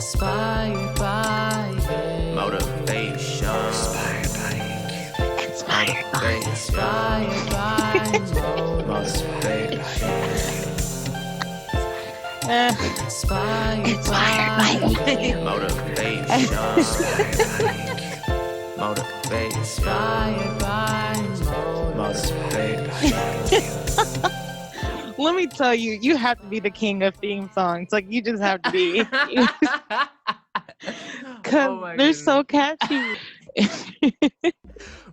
Inspired by it. Motivation. Inspired by it. Inspired by it. Inspired by Motivation. Inspired Inspired by it. Motivation. Motivation. Inspired by Motivation. Let me tell you, you have to be the king of theme songs. Like, you just have to be. Because they're so catchy.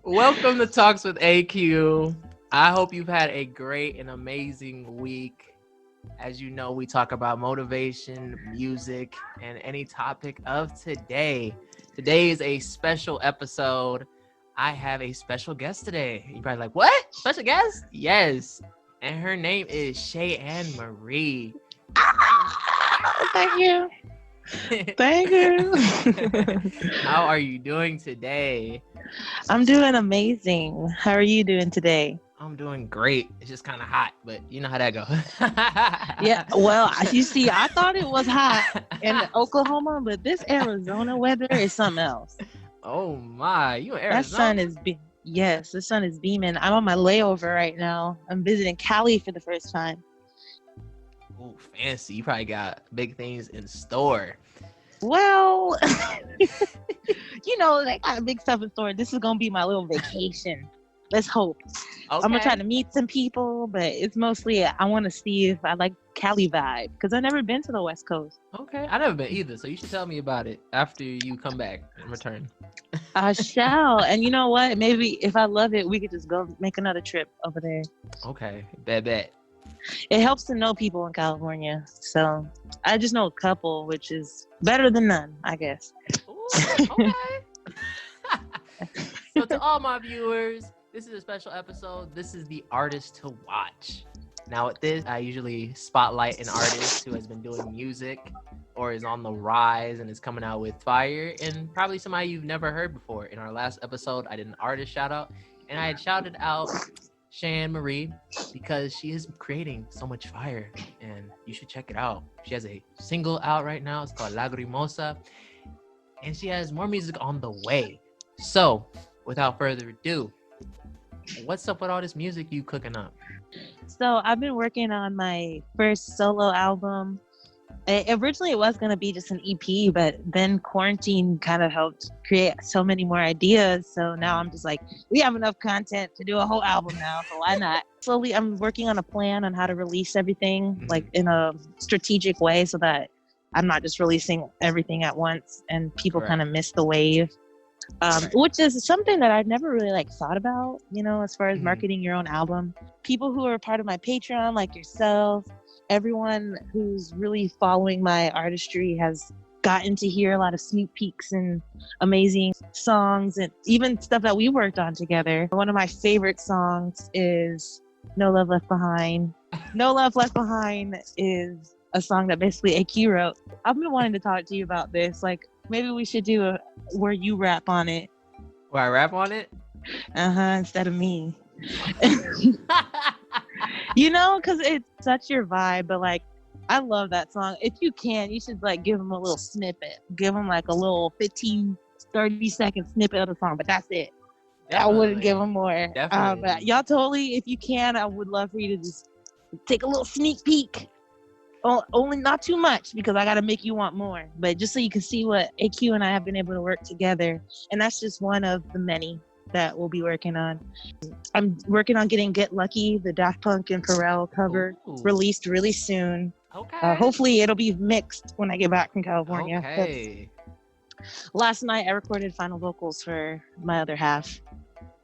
Welcome to Talks with AQ. I hope you've had a great and amazing week. As you know, we talk about motivation, music, and any topic of today. Today is a special episode. I have a special guest today. You're probably like, what? Special guest? Yes. And her name is Cheyanne Marie. Thank you. Thank you. How are you doing today? I'm doing amazing. How are you doing today? I'm doing great. It's just kind of hot, but you know how that goes. Yeah, well, you see, I thought it was hot in Oklahoma, but this Arizona weather is something else. Oh my, you in Arizona? That sun is yes, the sun is beaming. I'm on my layover right now. I'm visiting Cali for the first time. Ooh, fancy. You probably got big things in store. Well, you know, they got big stuff in store. This is gonna be my little vacation. Let's hope. Okay. I'm gonna try to meet some people, but it's mostly I want to see if I like Cali vibe because I've never been to the West Coast. Okay, I never been either, so you should tell me about it after you come back and return. I shall. And you know what? Maybe if I love it, we could just go make another trip over there. Okay, bet. It helps to know people in California. So I just know a couple, which is better than none, I guess. Ooh, okay. So to all my viewers, this is a special episode. This is the artist to watch. Now with this, I usually spotlight an artist who has been doing music or is on the rise and is coming out with fire, and probably somebody you've never heard before. In our last episode, I did an artist shout out, and I had shouted out Cheyanne Marie because she is creating so much fire, and you should check it out. She has a single out right now. It's called Lagrimosa, and she has more music on the way. So without further ado, what's up with all this music you cooking up? So I've been working on my first solo album. Originally, it was going to be just an EP, but then quarantine kind of helped create so many more ideas. So now I'm just like, we have enough content to do a whole album now, so why not? Slowly, I'm working on a plan on how to release everything, like in a strategic way so that I'm not just releasing everything at once and people kind of miss the wave. Which is something that I've never really thought about, you know, as far as marketing your own album. People who are part of my Patreon, like yourself, everyone who's really following my artistry has gotten to hear a lot of sneak peeks and amazing songs and even stuff that we worked on together. One of my favorite songs is No Love Left Behind. No Love Left Behind is a song that basically AQ wrote. I've been wanting to talk to you about this. Maybe we should do where you rap on it. Where I rap on it? Instead of me. You know, because it's such your vibe, but I love that song. If you can, you should give them a little snippet. Give them a little 15, 30-second snippet of the song, but that's it. Definitely. I wouldn't give them more. Definitely. But y'all totally, if you can, I would love for you to just take a little sneak peek. Only not too much because I got to make you want more, but just so you can see what AQ and I have been able to work together. And that's just one of the many that we'll be working on. I'm working on getting Get Lucky, the Daft Punk and Pharrell cover, released really soon. Okay. Hopefully it'll be mixed when I get back from California. Okay. Last night I recorded final vocals for my other half.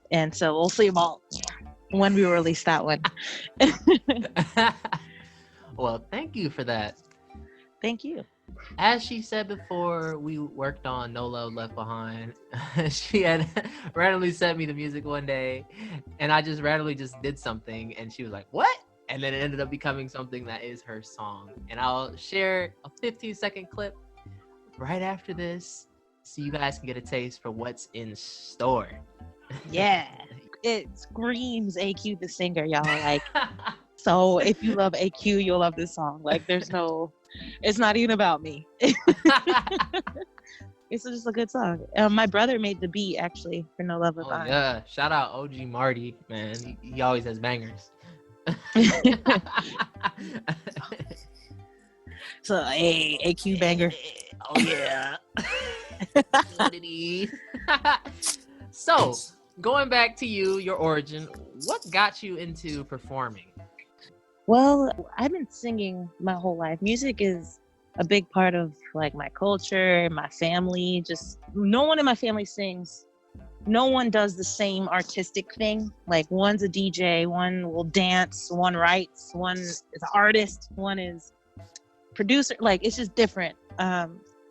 And so we'll see about when we release that one. Well, thank you for that. Thank you. As she said before, we worked on No Love Left Behind. She had randomly sent me the music one day, and I just randomly did something, and she was like, what? And then it ended up becoming something that is her song. And I'll share a 15-second clip right after this so you guys can get a taste for what's in store. Yeah. It screams AQ the singer, y'all. So if you love AQ, you'll love this song. There's no It's not even about me. It's just a good song. My brother made the beat actually for No Love Left Oh Behind. yeah, shout out OG Marty, man. He always has bangers. So, hey, AQ banger. Oh yeah. What it is. So, going back to you, your origin, what got you into performing? Well, I've been singing my whole life. Music is a big part of like my culture, my family. Just no one in my family sings. No one does the same artistic thing. Like one's a DJ, one will dance, one writes, one is an artist, one is producer. Like it's just different.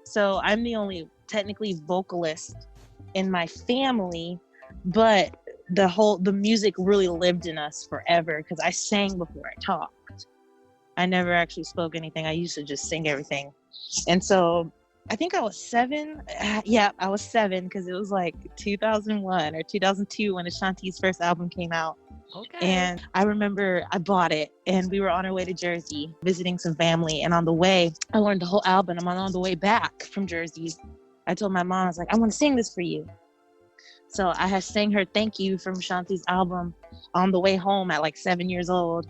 So I'm the only technically vocalist in my family, but the music really lived in us forever because I sang before I talked. I never actually spoke anything. I used to just sing everything. And so I think I was 7. Yeah, I was 7 because it was like 2001 or 2002 when Ashanti's first album came out. Okay. And I remember I bought it and we were on our way to Jersey visiting some family. And on the way, I learned the whole album. I'm on the way back from Jersey. I told my mom, I was like, I want to sing this for you. So I had sang her Thank You from Ashanti's album on the way home at like 7 years old.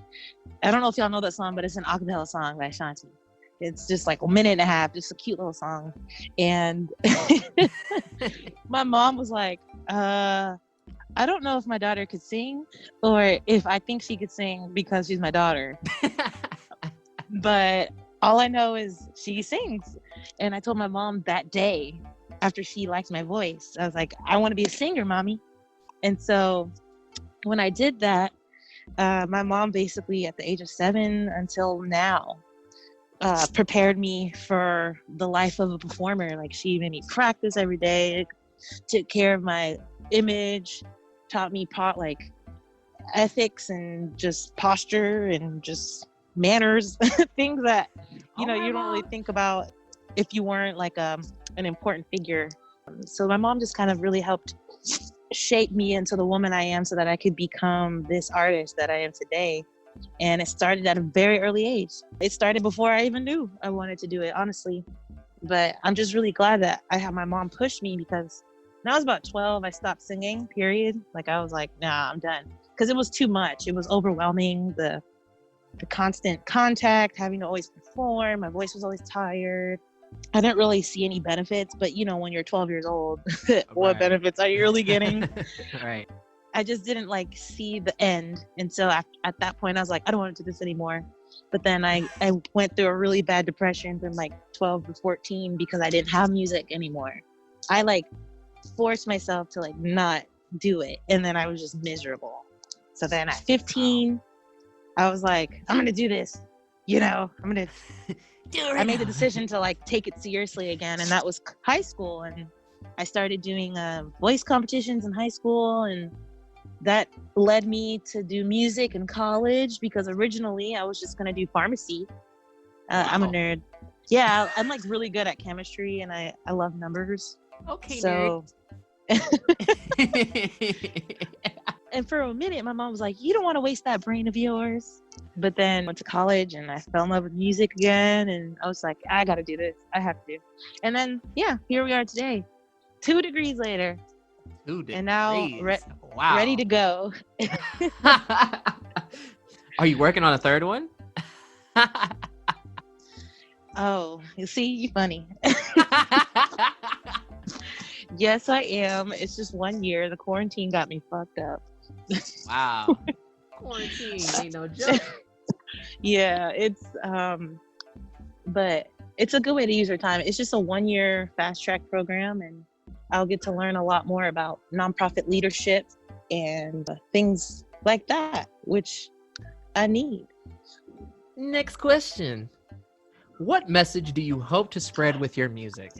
I don't know if y'all know that song, but it's an acapella song by Ashanti. It's just like a minute and a half, just a cute little song. And my mom was like, I don't know if my daughter could sing or if I think she could sing because she's my daughter. But all I know is she sings. And I told my mom that day after she liked my voice, I was like, I want to be a singer, mommy. And so when I did that, my mom basically at the age of 7 until now prepared me for the life of a performer. Like she made me practice every day, took care of my image, taught me like ethics and just posture and just manners, things that you don't really think about if you weren't like an important figure. So my mom just kind of really helped shape me into the woman I am so that I could become this artist that I am today. And it started at a very early age. It started before I even knew I wanted to do it, honestly. But I'm just really glad that I had my mom push me because when I was about 12, I stopped singing, period. Like I was like, nah, I'm done. Because it was too much. It was overwhelming. The constant contact, having to always perform. My voice was always tired. I didn't really see any benefits, but when you're 12 years old, what benefits are you really getting? Right. I just didn't like see the end. And so at that point, I was like, I don't want to do this anymore. But then I went through a really bad depression from like 12 to 14 because I didn't have music anymore. I like forced myself to like not do it. And then I was just miserable. So then at 15, I was like, I'm going to do this. I'm going to I made the decision to like take it seriously again. And that was high school. And I started doing voice competitions in high school. And that led me to do music in college because originally I was just going to do pharmacy. I'm a nerd. Yeah, I'm like really good at chemistry and I love numbers. Okay, so And for a minute, my mom was like, you don't want to waste that brain of yours. But then I went to college and I fell in love with music again. And I was like, I got to do this. I have to. And then, yeah, here we are today, 2 degrees later. 2 degrees. And now wow. ready to go. Are you working on a third one? Oh, you see, you funny. Yes, I am. It's just 1 year. The quarantine got me fucked up. Wow. Quarantine ain't no joke. Yeah, it's but it's a good way to use your time. It's just a 1 year fast track program and I'll get to learn a lot more about nonprofit leadership and things like that, which I need. Next question. What message do you hope to spread with your music?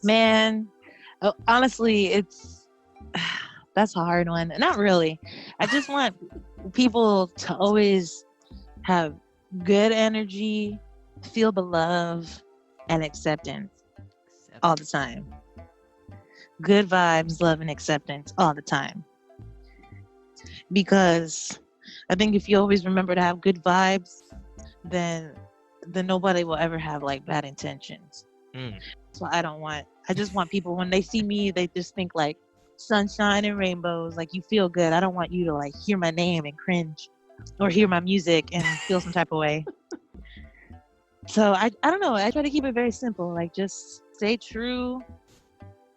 Man, honestly, that's a hard one. Not really. I just want people to always have good energy, feel the love, and acceptance all the time. Good vibes, love, and acceptance all the time. Because I think if you always remember to have good vibes, then then nobody will ever have like bad intentions. Mm. So I just want people when they see me, they just think like sunshine and rainbows, like you feel good. I don't want you to like hear my name and cringe or hear my music and feel some type of way. So I don't know. I try to keep it very simple. Like just stay true.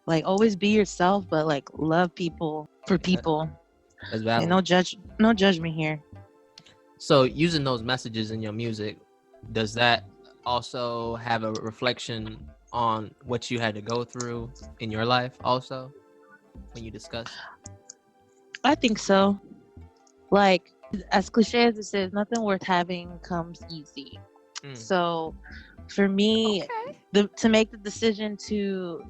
Like always be yourself, but like love people for people. That's And valid. no judgment here. So using those messages in your music, does that also have a reflection on what you had to go through in your life also when you discuss? I think so. Like as cliche as it is, nothing worth having comes easy. So for me, to make the decision to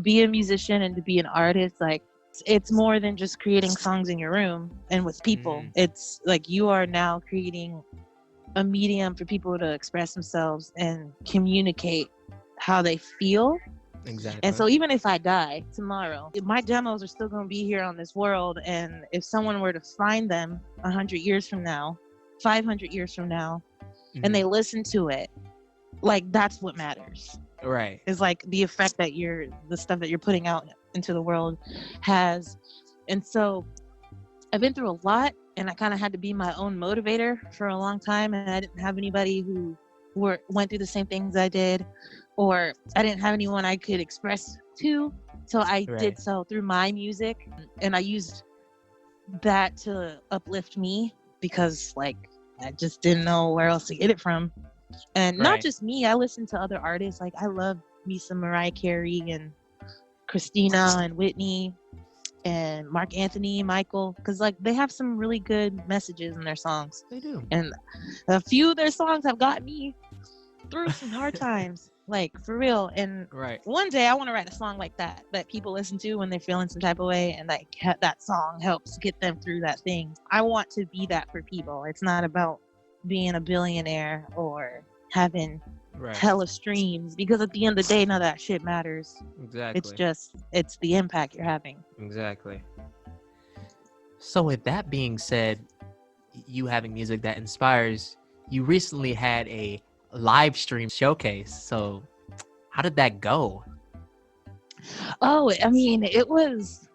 be a musician and to be an artist, like it's more than just creating songs in your room and with people. It's like you are now creating a medium for people to express themselves and communicate how they feel. Exactly. And so even if I die tomorrow, my demos are still going to be here on this world. And if someone were to find them 100 years from now, 500 years from now, and they listen to it, like that's what matters. Right. Is like the effect that the stuff that you're putting out into the world has. And so I've been through a lot, and I kind of had to be my own motivator for a long time, and I didn't have anybody who went through the same things I did, or I didn't have anyone I could express to. So I did so through my music, and I used that to uplift me because like I just didn't know where else to get it from. And not just me, I listen to other artists. Like I love me some Mariah Carey and Christina and Whitney and Mark Anthony, Michael, because like they have some really good messages in their songs. They do. And a few of their songs have got me through some hard times, like for real. And one day I want to write a song like that people listen to when they're feeling some type of way, and like that song helps get them through that thing. I want to be that for people. It's not about being a billionaire or having hella streams, because at the end of the day, none of that shit matters. Exactly. It's the impact you're having. Exactly. So with that being said, you having music that inspires, you recently had a live stream showcase. So how did that go? Oh, I mean, it was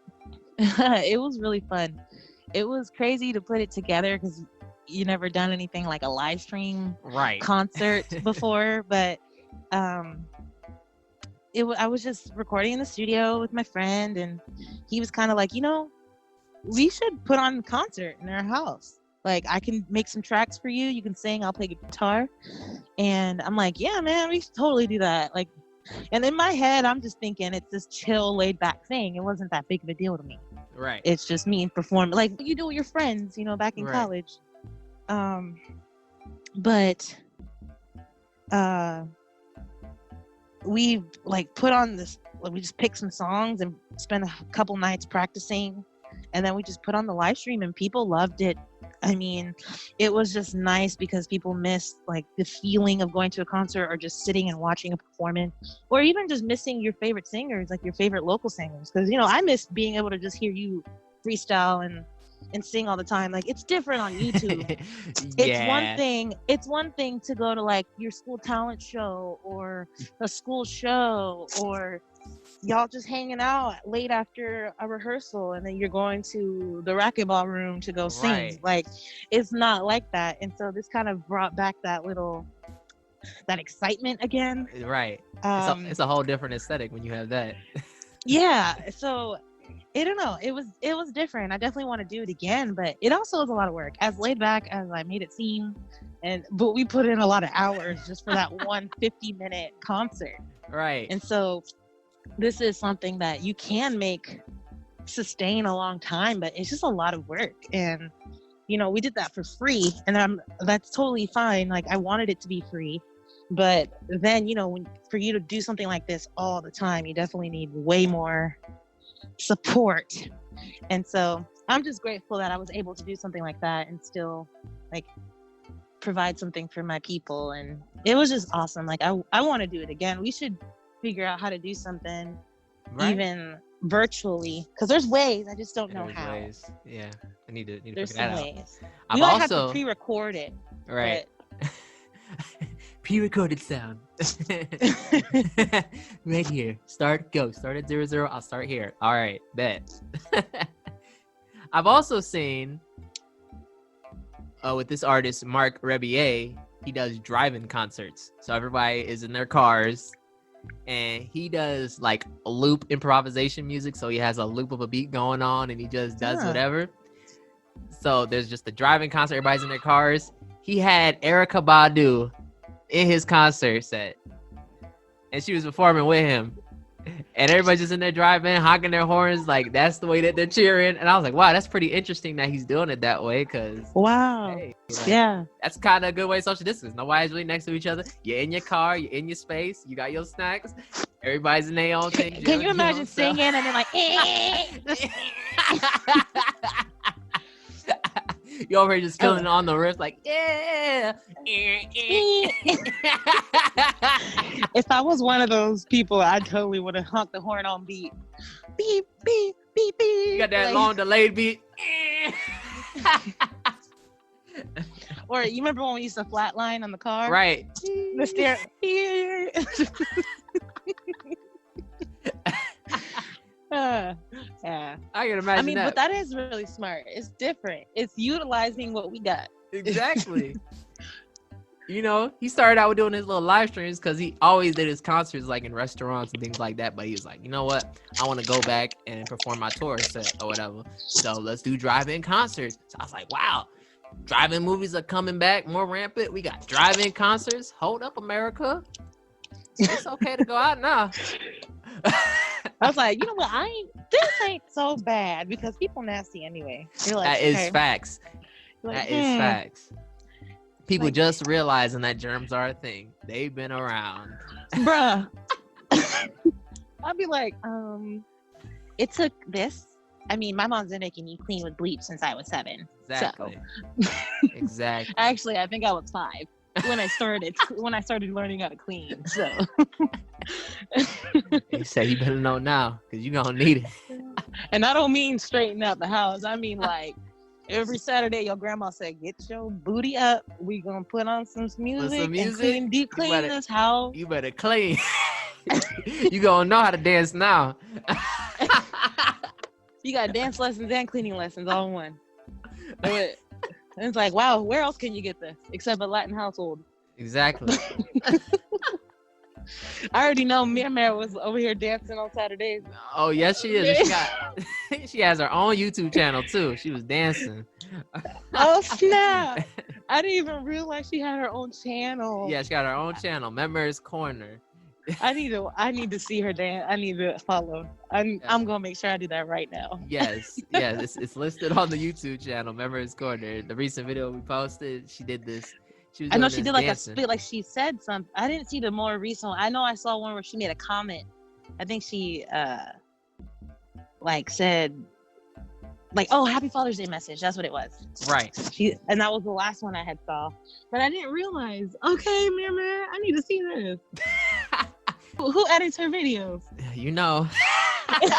it was really fun. It was crazy to put it together because you never done anything like a live stream concert before, but I was just recording in the studio with my friend, and he was kind of like, we should put on a concert in our house. Like I can make some tracks for you. You can sing, I'll play guitar. And I'm like, yeah, man, we should totally do that. Like, and in my head, I'm just thinking it's this chill, laid back thing. It wasn't that big of a deal to me. Right. It's just me performing like you do with your friends, back in college. But we like put on this, like, we just picked some songs and spent a couple nights practicing, and then we just put on the live stream and people loved it. I mean, it was just nice because people missed like the feeling of going to a concert or just sitting and watching a performance, or even just missing your favorite singers, like your favorite local singers. Because I miss being able to just hear you freestyle and sing all the time. Like it's different on YouTube. It's one thing to go to like your school talent show or a school show, or y'all just hanging out late after a rehearsal and then you're going to the racquetball room to go sing. Like it's not like that. And so this kind of brought back that excitement again. Right. It's a whole different aesthetic when you have that. Yeah. So I don't know. It was different. I definitely want to do it again, but it also is a lot of work. As laid back as I made it seem, but we put in a lot of hours just for that one 50-minute concert. Right. And so this is something that you can sustain a long time, but it's just a lot of work. And we did that for free, and that's totally fine. Like I wanted it to be free, but then for you to do something like this all the time, you definitely need way more support. And so I'm just grateful that I was able to do something like that and still like provide something for my people. And it was just awesome. Like I want to do it again. We should figure out how to do something even virtually, because there's ways. I just don't know how. Yeah, I need to there's figure that some ways. out. We might have to pre-record it. Right. pre-recorded sound. Right here. Start, go. Start at 00. I'll start here. All right, bet. I've also seen with this artist, Mark Rebier, he does driving concerts. So everybody is in their cars and he does like a loop improvisation music. So he has a loop of a beat going on and he just does whatever. So there's just a driving concert. Everybody's in their cars. He had Erykah Badu in his concert set and she was performing with him. And everybody's just in there driving, honking their horns. Like, that's the way that they're cheering. And I was like, wow, that's pretty interesting that he's doing it that way. Because, wow. hey, like, Yeah. that's kind of a good way of social distance. Nobody's really next to each other. You're in your car. You're in your space. You got your snacks. Everybody's in their own thing. Can you imagine singing and then like, you over here just killing it on the riff, like, yeah. If I was one of those people, I totally would have honked the horn on beat. Beep, beep, beep, beep. You got that like, long delayed beat. Or you remember when we used to flatline on the car? Right. The steer. Yeah. I can imagine that. But that is really smart. It's different. It's utilizing what we got. Exactly. You know, he started out with doing his little live streams because he always did his concerts like in restaurants and things like that. But he was like, you know what? I want to go back and perform my tour set or whatever. So let's do drive-in concerts. So I was like, wow, drive-in movies are coming back more rampant. We got drive-in concerts. Hold up, America. It's okay to go out now. I was like, you know what? This ain't so bad because people nasty anyway. You're like, that is facts. Like, that is facts. People like, just realizing that germs are a thing. They've been around. Bruh. I'd be like, it took this. I mean, my mom's been making me clean with bleach since I was 7. Exactly. So. Exactly. Actually, I think I was 5 when I started learning how to clean. So they say you better know now because you're gonna need it. And I don't mean straighten out the house. I mean like every Saturday your grandma said, get your booty up. We gonna put on some music, and deep clean this house. You better clean. You gonna know how to dance now. You got dance lessons and cleaning lessons all in one. But it's like, wow, where else can you get this except a Latin household? Exactly. I already know Mira was over here dancing on Saturdays. Oh yes, she is. She has her own YouTube channel too. She was dancing. Oh snap! I didn't even realize she had her own channel. Yeah, she got her own channel, Members Corner. I need to see her dance. I need to follow. I'm gonna make sure I do that right now. Yes, it's listed on the YouTube channel, Members Corner. The recent video we posted, she did this. I know she did like dancing. A spit, like she said something. I didn't see the more recent one. I know I saw one where she made a comment. I think she like said like, oh, happy Father's Day message. That's what it was. Right. And that was the last one I had saw. But I didn't realize. Okay, Mira, I need to see this. Who edits her videos? You know. I'm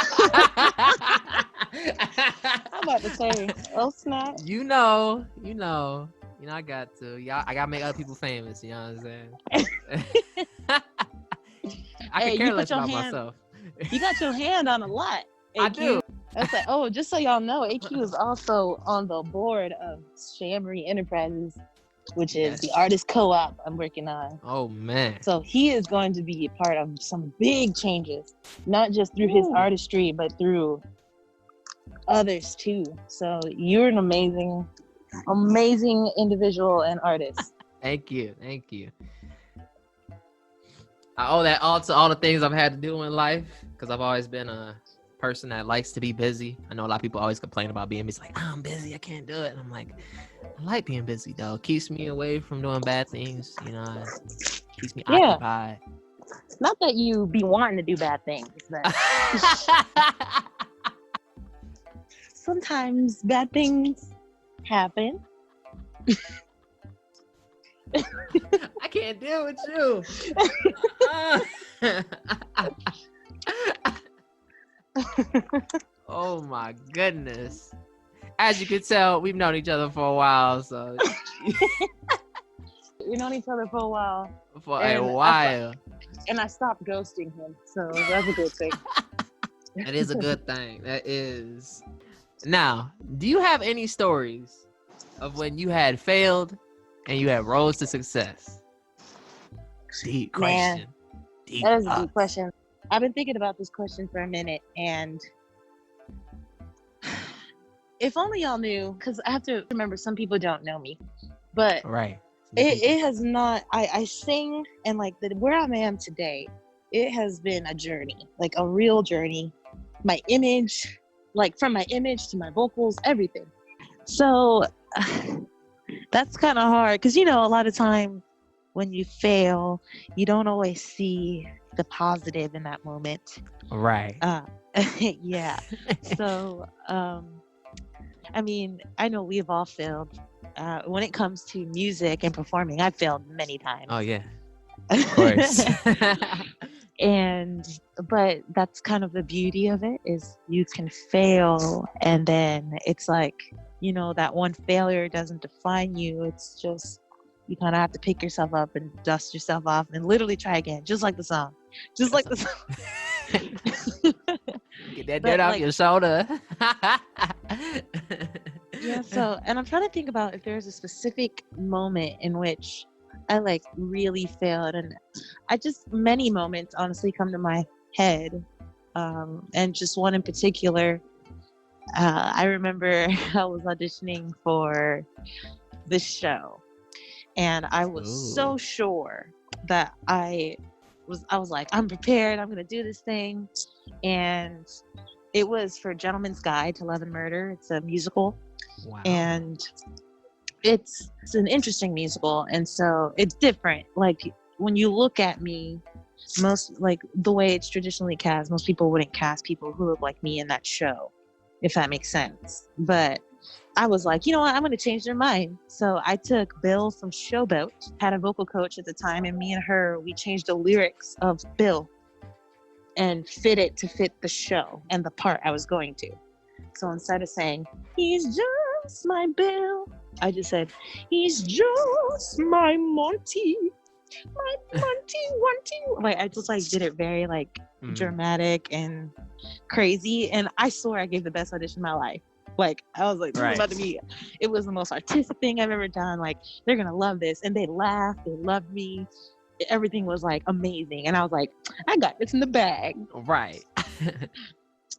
about to say, oh snap. You know, I got to. Y'all, I gotta make other people famous. You know what I'm saying? I can care less about myself. You got your hand on a lot. AQ. I do. I was like, oh, just so y'all know, AQ is also on the board of Cheyanne Marie Enterprises, which is the artist co-op I'm working on. Oh man! So he is going to be a part of some big changes, not just through his artistry, but through others too. So you're an amazing individual and artist. Thank you. I owe that all to all the things I've had to do in life because I've always been a person that likes to be busy. I know a lot of people always complain about being busy, like, I'm busy, I can't do it. And I'm like, I like being busy though. It keeps me away from doing bad things, you know, it keeps me occupied. Not that you be wanting to do bad things, but sometimes bad things happen. I can't deal with you. Oh my goodness. As you can tell, we've known each other for a while, so we've known each other for a while. For And a while. I stopped ghosting him, so that's a good thing. That is a good thing. That is. Now, do you have any stories of when you had failed and you had rose to success? Deep Man, question. Deep That is a thoughts. deep question. I've been thinking about this question for a minute, and if only y'all knew, because I have to remember some people don't know me, but Right. it has not. I sing, and like where I am today, it has been a journey, like a real journey. My image, like from my image to my vocals, everything. So that's kind of hard because, a lot of time when you fail, you don't always see the positive in that moment. Right. Yeah. So, I mean, I know we've all failed. When it comes to music and performing, I've failed many times. Oh, yeah. Of course. But that's kind of the beauty of it, is you can fail, and then it's like, that one failure doesn't define you. It's just, you kind of have to pick yourself up and dust yourself off and literally try again, just like the song. Just like the song. Get that But, dirt off like- your shoulder. Yeah, so, and I'm trying to think about if there's a specific moment in which I like really failed, and many moments honestly come to my head, and just one in particular. I remember I was auditioning for this show, and I was so sure that I was like, I'm prepared, I'm gonna do this thing. And it was for Gentleman's Guide to Love and Murder. It's a musical. Wow. And it's an interesting musical, and so it's different. Like, when you look at me, most, like, the way it's traditionally cast, most people wouldn't cast people who look like me in that show, if that makes sense. But I was like, you know what, I'm going to change their mind. So I took Bill from Showboat, had a vocal coach at the time, and me and her, we changed the lyrics of Bill and fit it to fit the show and the part I was going to. So instead of saying, he's just my Bill, I just said, he's just my Monty. My Monty. Like, I just like did it very like dramatic and crazy. And I swear I gave the best audition of my life. Like, I was like, this is about to be, it was the most artistic thing I've ever done. Like, they're going to love this. And they laughed, they loved me. Everything was like amazing. And I was like, I got this in the bag. Right.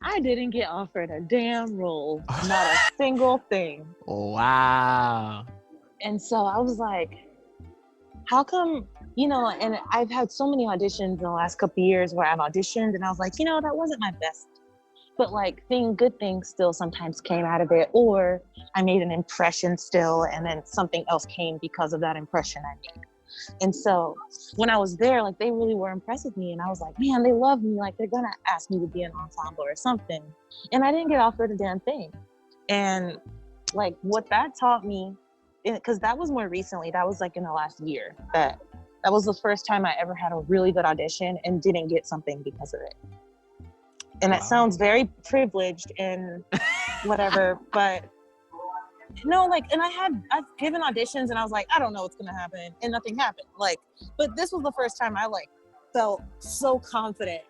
I didn't get offered a damn role, not a single thing. Wow. And so I was like, how come, and I've had so many auditions in the last couple of years where I've auditioned and I was like, that wasn't my best. But like, good things still sometimes came out of it, or I made an impression still, and then something else came because of that impression I made. And so when I was there, like, they really were impressed with me, and I was like, man, they love me. Like, they're gonna ask me to be an ensemble or something. And I didn't get offered a damn thing. And like, what that taught me, because that was more recently, that was like in the last year, that was the first time I ever had a really good audition and didn't get something because of it. And that sounds very privileged and whatever, but no, like, and I've given auditions and I was like, I don't know what's gonna happen, and nothing happened. Like, but this was the first time I like felt so confident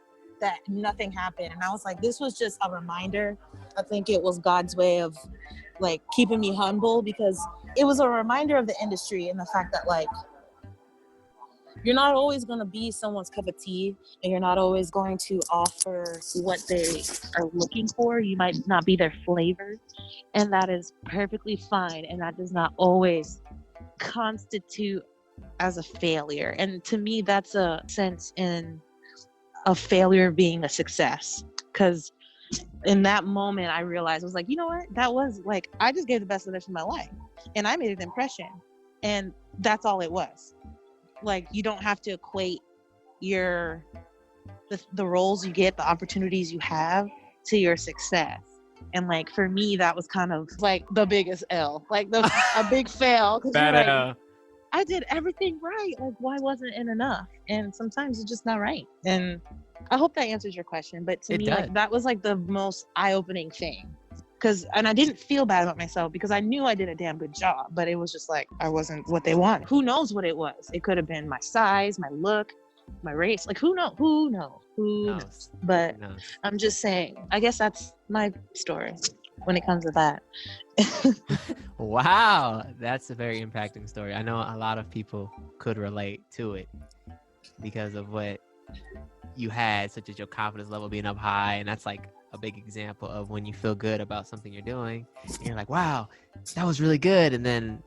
that nothing happened. And I was like, this was just a reminder. I think it was God's way of like keeping me humble, because it was a reminder of the industry and the fact that, like, you're not always going to be someone's cup of tea, and you're not always going to offer what they are looking for. You might not be their flavor, and that is perfectly fine. And that does not always constitute as a failure. And to me, that's a sense in a failure being a success. Because in that moment, I realized, I was like, you know what? That was like, I just gave the best audition of my life, and I made an impression, and that's all it was. Like, you don't have to equate the roles you get, the opportunities you have, to your success. And like, for me, that was kind of like the biggest L, like a big fail. Because like, I did everything right. Like, why wasn't it enough? And sometimes it's just not right. And I hope that answers your question. But to me, like, that was like the most eye-opening thing. and I didn't feel bad about myself because I knew I did a damn good job, but it was just like I wasn't what they wanted. Who knows what it was? It could have been my size, my look, my race. Like who knows? Who knows? But Who knows? I'm just saying, I guess that's my story when it comes to that. Wow, that's a very impacting story. I know a lot of people could relate to it because of what you had, such as your confidence level being up high, and that's like a big example of when you feel good about something you're doing and you're like, wow, that was really good, and then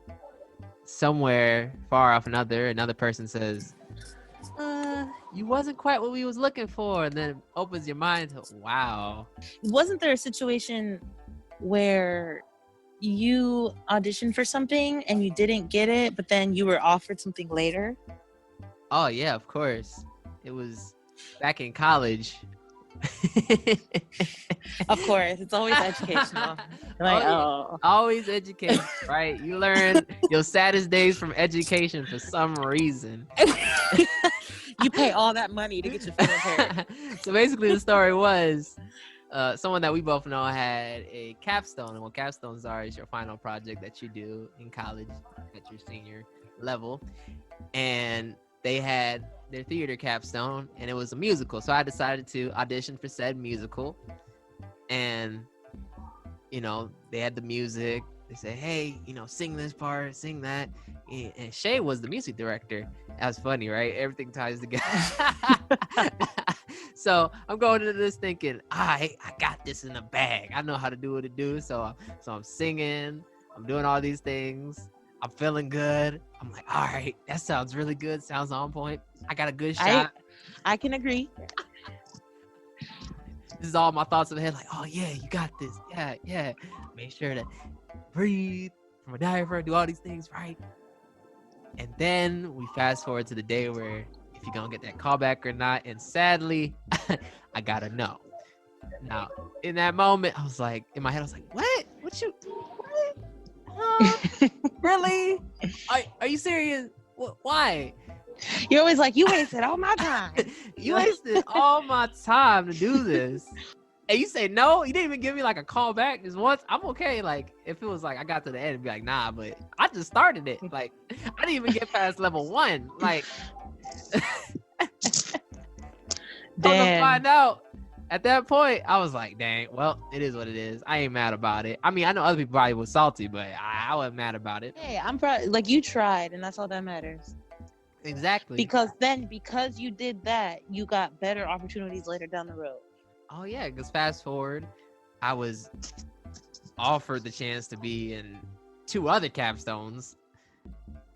somewhere far off another person says, you wasn't quite what we was looking for, and then it opens your mind to, wow. Wasn't there a situation where you auditioned for something and you didn't get it, but then you were offered something later? Oh yeah, of course. It was back in college. Of course, it's always educational. Like, Always education, right? You learn your saddest days from education for some reason. You pay all that money to get your feelings hurt. So basically the story was someone that we both know had a capstone, and what capstones are is your final project that you do in college at your senior level, and they had their theater capstone, and it was a musical. So I decided to audition for said musical, and you know, they had the music. They said, hey, you know, sing this part, sing that. And Shay was the music director. That's funny, right? Everything ties together. So I'm going into this thinking, I got this in the bag. I know how to do what to do. So I'm singing. I'm doing all these things. I'm feeling good. I'm like, all right, that sounds really good. Sounds on point. I got a good shot. I can agree. This is all my thoughts in the head. Like, oh yeah, you got this. Yeah. Make sure to breathe from a diaphragm, do all these things right. And then we fast forward to the day where if you're gonna get that callback or not. And sadly, I gotta know. Now, in that moment, I was like, in my head, I was like, what? What? Really? Are you serious? Why? You're always like, you wasted all my time. You wasted all my time to do this. And you say no? You didn't even give me like a call back just once? I'm okay. Like, if it was like I got to the end and be like, nah, but I just started it. Like, I didn't even get past level 1. Like, to find out at that point, I was like, dang, well, it is what it is. I ain't mad about it. I mean, I know other people probably was salty, but I wasn't mad about it. Hey, I'm proud. Like, you tried, and that's all that matters. Exactly. Because you did that, you got better opportunities later down the road. Oh yeah, because fast forward, I was offered the chance to be in 2 other capstones,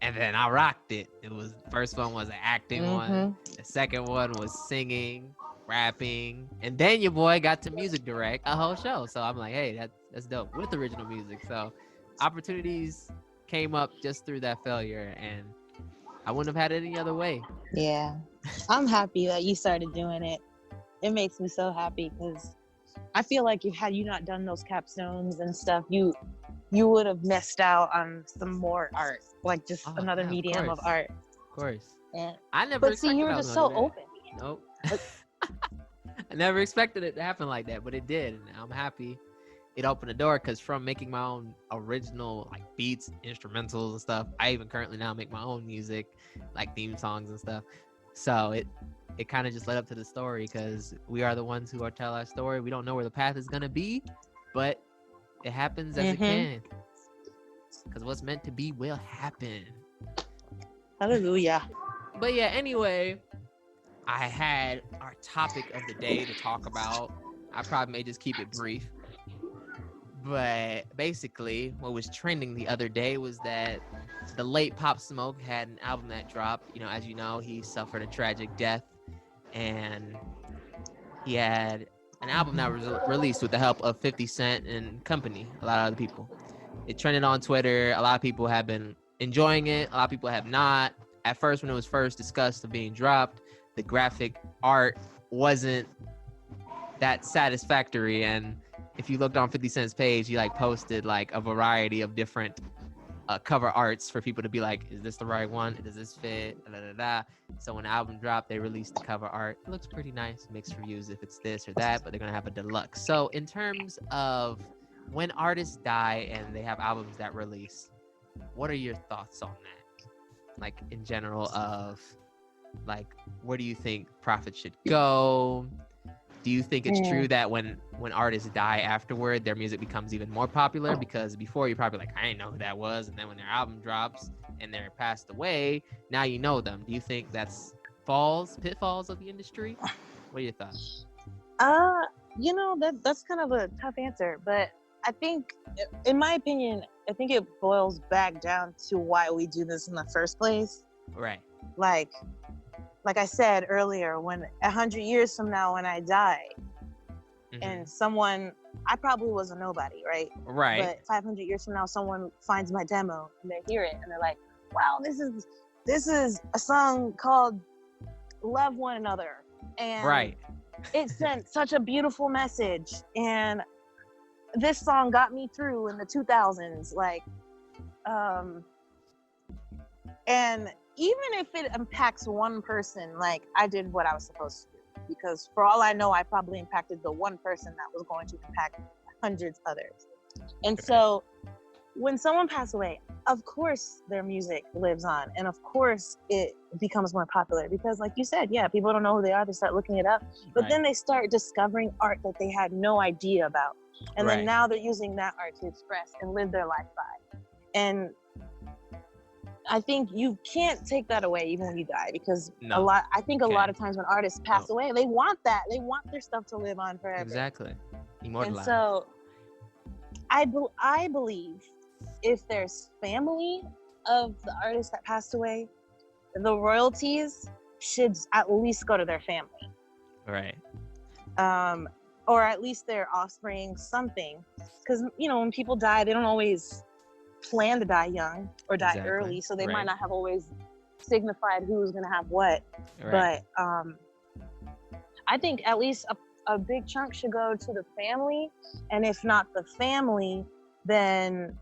and then I rocked it. It was, first one was an acting one, the second one was singing, rapping, and then your boy got to music direct a whole show. So I'm like, hey, that's dope with original music. So opportunities came up just through that failure, and I wouldn't have had it any other way. Yeah, I'm happy that you started doing it. It makes me so happy because I feel like had you not done those capstones and stuff, you would have missed out on some more art, like just another medium of art. Of course. And I never. But see, you were just so open. Nope. I never expected it to happen like that, but it did, and I'm happy. It opened the door because from making my own original like beats, instrumentals and stuff, I even currently now make my own music, like theme songs and stuff. So it kind of just led up to the story because we are the ones who are tell our story. We don't know where the path is gonna be, but it happens as it can. Because what's meant to be will happen. Hallelujah. But yeah, anyway, I had our topic of the day to talk about. I probably may just keep it brief. But basically, what was trending the other day was that the late Pop Smoke had an album that dropped. You know, as you know, he suffered a tragic death, and he had an album that was released with the help of 50 Cent and company, a lot of other people. It trended on Twitter. A lot of people have been enjoying it. A lot of people have not. At first, when it was first discussed of being dropped, the graphic art wasn't that satisfactory, and if you looked on 50 Cent's page, he like posted like a variety of different cover arts for people to be like, is this the right one? Does this fit? Da, da, da, da. So when the album dropped, they released the cover art. It looks pretty nice, mixed reviews if it's this or that, but they're gonna have a deluxe. So in terms of when artists die and they have albums that release, what are your thoughts on that? Like in general of like, where do you think profits should go? Do you think it's true that when artists die afterward, their music becomes even more popular? Because before you're probably like, I didn't know who that was. And then when their album drops and they're passed away, now you know them. Do you think that's pitfalls of the industry? What are your thoughts? That's kind of a tough answer, but I think, in my opinion, I think it boils back down to why we do this in the first place. Right. Like I said earlier, when 100 years from now, when I die, and I probably was a nobody, right? Right. But 500 years from now, someone finds my demo and they hear it and they're like, wow, this is a song called Love One Another. And right. It sent such a beautiful message. And this song got me through in the 2000s. And even if it impacts one person, like, I did what I was supposed to do. Because for all I know, I probably impacted the one person that was going to impact hundreds others. And so when someone passes away, of course their music lives on. And of course it becomes more popular because, like you said, people don't know who they are. They start looking it up. But then they start discovering art that they had no idea about. And then now they're using that art to express and live their life by. And I think you can't take that away even when you die, because a lot of times when artists pass away, they want that. They want their stuff to live on forever. Exactly. Immortalized. And so I believe if there's family of the artist that passed away, the royalties should at least go to their family. Right. Or at least their offspring, something. Because, when people die, they don't always plan to die young or die early, so they might not have always signified who's going to have what. But I think at least a big chunk should go to the family, and if not the family, then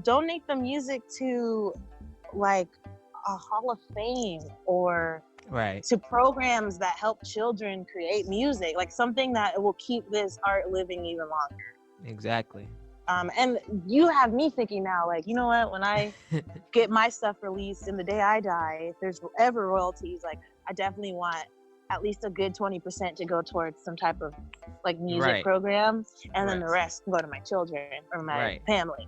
donate the music to like a Hall of Fame or to programs that help children create music, like something that will keep this art living even longer. Exactly. And you have me thinking now, like, you know what, when I get my stuff released and the day I die, if there's ever royalties, like, I definitely want at least a good 20% to go towards some type of like music program, and then the rest can go to my children or my family.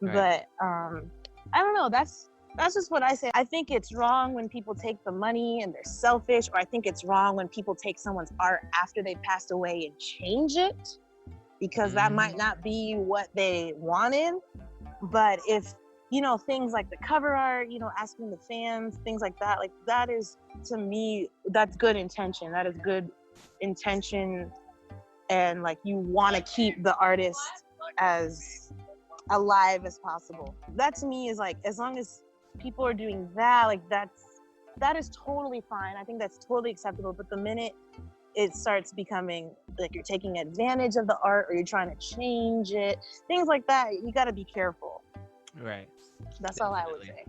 But I don't know, that's just what I say. I think it's wrong when people take the money and they're selfish, or I think it's wrong when people take someone's art after they passed away and change it, because that might not be what they wanted. But if, things like the cover art, asking the fans, things like that, like that is, to me, that's good intention. That is good intention. And like, you want to keep the artist as alive as possible. That to me is like, as long as people are doing that, like that is totally fine. I think that's totally acceptable. But the minute it starts becoming like you're taking advantage of the art or you're trying to change it, things like that, you got to be careful. Right. That's all I would say.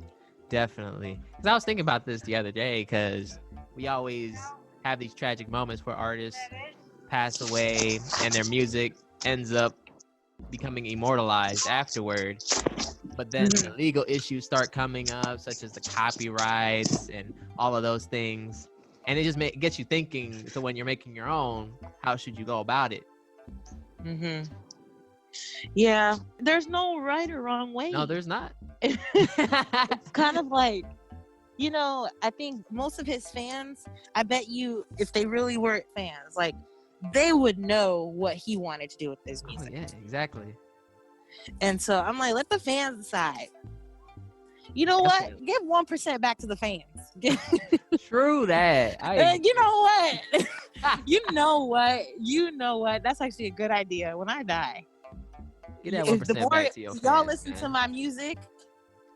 Definitely. Because I was thinking about this the other day, because we always have these tragic moments where artists pass away and their music ends up becoming immortalized afterward. But then the legal issues start coming up, such as the copyrights and all of those things. And it just gets you thinking. So when you're making your own, how should you go about it? Yeah, there's no right or wrong way. No, there's not. It's kind of like, I think most of his fans, I bet you, if they really weren't fans, like, they would know what he wanted to do with his music. Oh, yeah, exactly. And so I'm like, let the fans decide. You know what? Give 1% back to the fans. True that. You know what? You know what? That's actually a good idea. When I die, get that 1% back to your fans. Y'all listen to my music,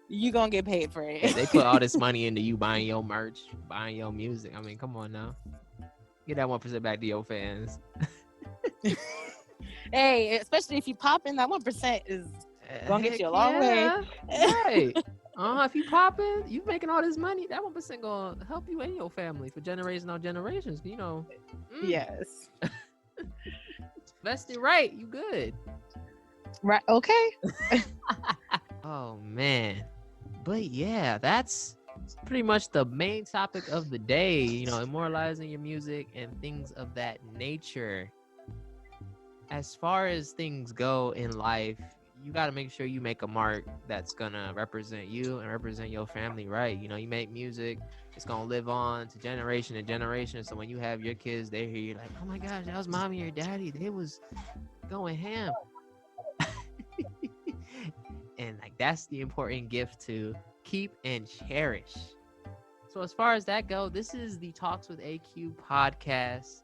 you gonna get paid for it. They put all this money into you buying your merch, buying your music. I mean, come on now. Get that 1% back to your fans. Hey, especially if you popping, that 1% is gonna get you a long way. Right. If you popping, you making all this money, that 1% gonna help you and your family for generations on generations. Yes. Invest it right. You good. Right. Okay. Oh man. But yeah, that's pretty much the main topic of the day, immortalizing your music and things of that nature. As far as things go in life, you got to make sure you make a mark that's going to represent you and represent your family, right? You make music, it's going to live on to generation to generation. So when you have your kids, they hear you like, oh my gosh, that was mommy or daddy. They was going ham. And like, that's the important gift to keep and cherish. So as far as that go, this is the Talks with AQ podcast.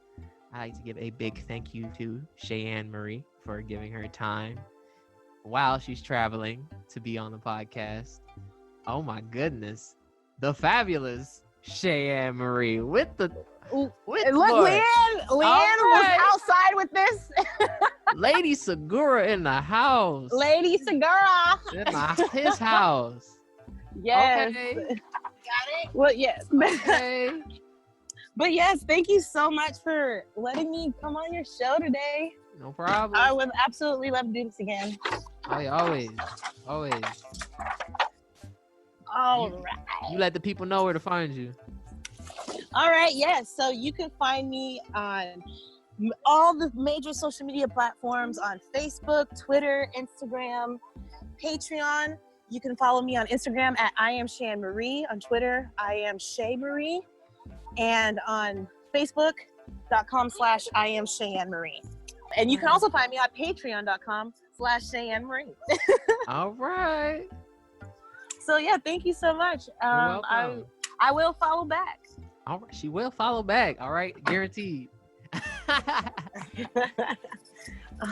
I like to give a big thank you to Cheyanne Marie for giving her time while she's traveling to be on the podcast. Oh my goodness. The fabulous Cheyanne Marie with the Look, more. Leanne was right. outside with this. Lady Segura in the house. Lady Segura. In his house. Yes. Okay. Got it? Well, yes. Okay. But yes, thank you so much for letting me come on your show today. No problem. I would absolutely love to do this again. Oh, yeah, always. Always. All right. You let the people know where to find you. All right, yes. So you can find me on all the major social media platforms on Facebook, Twitter, Instagram, Patreon. You can follow me on Instagram at I am Cheyanne Marie. On Twitter, I am Shay Marie. And on Facebook.com/I am Cheyanne Marie. And you can also find me on Patreon.com/Cheyanne Marie. All right. So yeah, thank you so much. You're welcome. I will follow back. All right. She will follow back. All right. Guaranteed.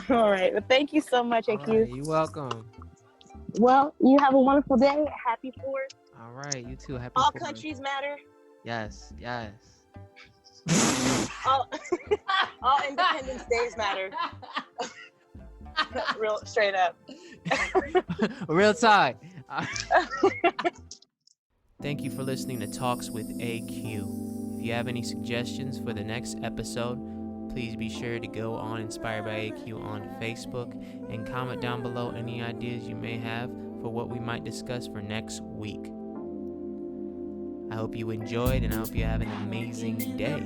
All right. Well, thank you so much, AQ. Right, you're welcome. Well, you have a wonderful day. Happy 4th. All right. You too. Happy All 4th. countries matter. Yes. Yes. All Independence Days matter. Real straight up. Real talk. Thank you for listening to Talks with AQ. If you have any suggestions for the next episode, please be sure to go on Inspired by AQ on Facebook and comment down below any ideas you may have for what we might discuss for next week. I hope you enjoyed and I hope you have an amazing day.